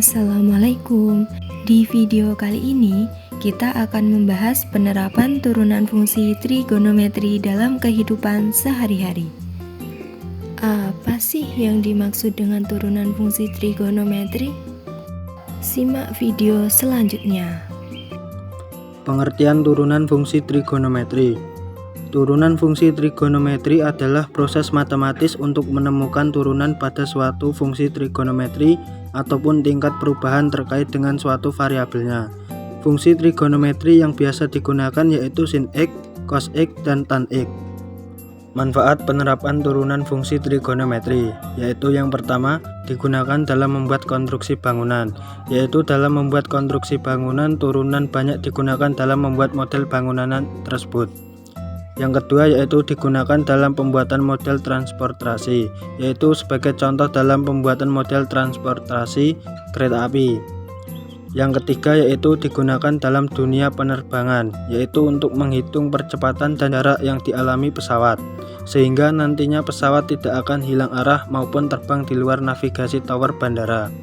Assalamualaikum. Di video kali ini kita akan membahas penerapan turunan fungsi trigonometri dalam kehidupan sehari-hari. Apa sih yang dimaksud dengan turunan fungsi trigonometri? Simak video selanjutnya. Pengertian turunan fungsi trigonometri. Turunan fungsi trigonometri adalah proses matematis untuk menemukan turunan pada suatu fungsi trigonometri ataupun tingkat perubahan terkait dengan suatu variabelnya. Fungsi trigonometri yang biasa digunakan yaitu sin X, cos X, dan tan X. Manfaat penerapan turunan fungsi trigonometri, yaitu yang pertama, digunakan dalam membuat konstruksi bangunan, yaitu dalam membuat konstruksi bangunan, turunan banyak digunakan dalam membuat model bangunan tersebut. Yang kedua yaitu digunakan dalam pembuatan model transportasi, yaitu sebagai contoh dalam pembuatan model transportasi kereta api. Yang ketiga yaitu digunakan dalam dunia penerbangan, yaitu untuk menghitung percepatan dan jarak yang dialami pesawat, sehingga nantinya pesawat tidak akan hilang arah maupun terbang di luar navigasi tower bandara.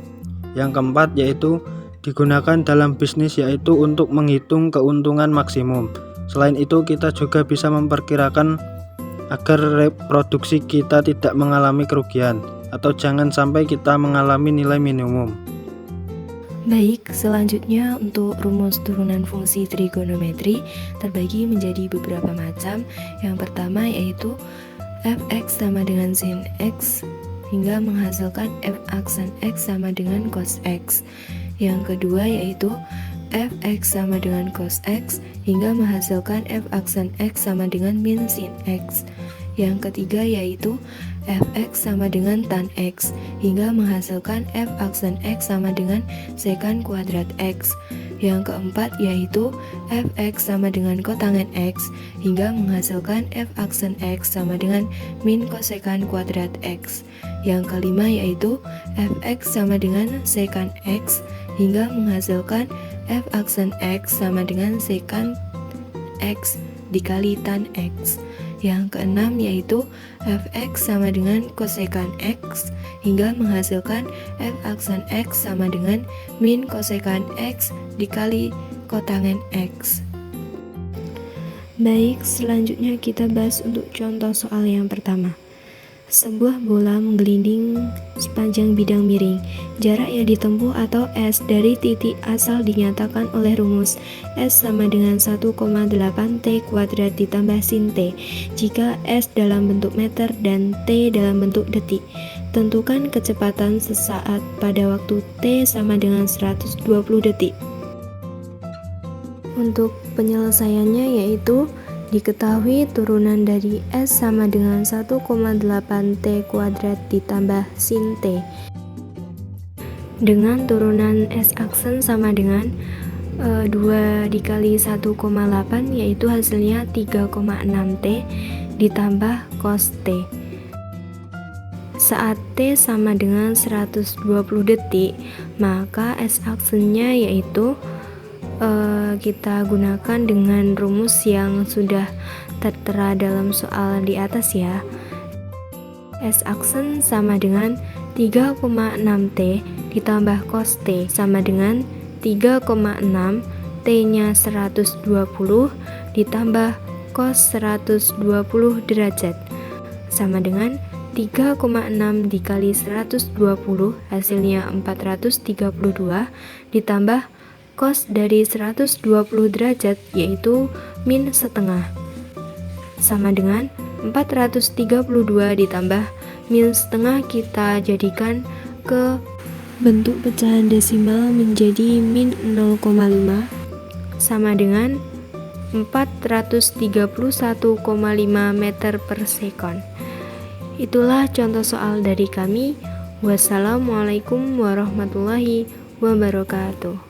Yang keempat yaitu digunakan dalam bisnis, yaitu untuk menghitung keuntungan maksimum. Selain itu kita juga bisa memperkirakan agar reproduksi kita tidak mengalami kerugian atau jangan sampai kita mengalami nilai minimum. Baik, selanjutnya untuk rumus turunan fungsi trigonometri terbagi menjadi beberapa macam. Yang pertama yaitu fx sama dengan sin x hingga menghasilkan f aksen x sama dengan cos x. Yang kedua yaitu fx sama dengan cos x hingga menghasilkan f aksen x sama dengan min sin x. Yang ketiga yaitu fx sama dengan tan x hingga menghasilkan f aksen x sama dengan sekan kuadrat x. Yang keempat yaitu fx sama dengan kotangen x hingga menghasilkan f aksen x sama dengan min kosekan kuadrat x. Yang kelima yaitu fx sama dengan sekan x hingga menghasilkan f aksen x sama dengan sekan x dikali tan x. Yang keenam yaitu fx sama dengan kosekan x hingga menghasilkan f aksen x sama dengan min kosekan x dikali kotangen x. Baik, selanjutnya kita bahas untuk contoh soal yang pertama. Sebuah bola menggelinding sepanjang bidang miring. Jarak yang ditempuh atau S dari titik asal dinyatakan oleh rumus S sama dengan 1,8 T kuadrat ditambah sin T jika S dalam bentuk meter dan T dalam bentuk detik. Tentukan kecepatan sesaat pada waktu T sama dengan 120 detik. Untuk penyelesaiannya yaitu diketahui turunan dari S sama dengan 1,8 T kuadrat ditambah sin T dengan turunan S aksen sama dengan 2 dikali 1,8 yaitu hasilnya 3,6 T ditambah cos T. Saat T sama dengan 120 detik maka S aksennya yaitu kita gunakan dengan rumus yang sudah tertera dalam soal di atas ya. S aksen sama dengan 3,6 T ditambah cos T sama dengan 3,6 T nya 120 ditambah cos 120 derajat sama dengan 3,6 dikali 120 hasilnya 432 ditambah cos dari 120 derajat yaitu min setengah sama dengan 432 ditambah min setengah kita jadikan ke bentuk pecahan desimal menjadi min 0,5 sama dengan 431,5 meter per sekon. Itulah contoh soal dari kami. Wassalamualaikum warahmatullahi wabarakatuh.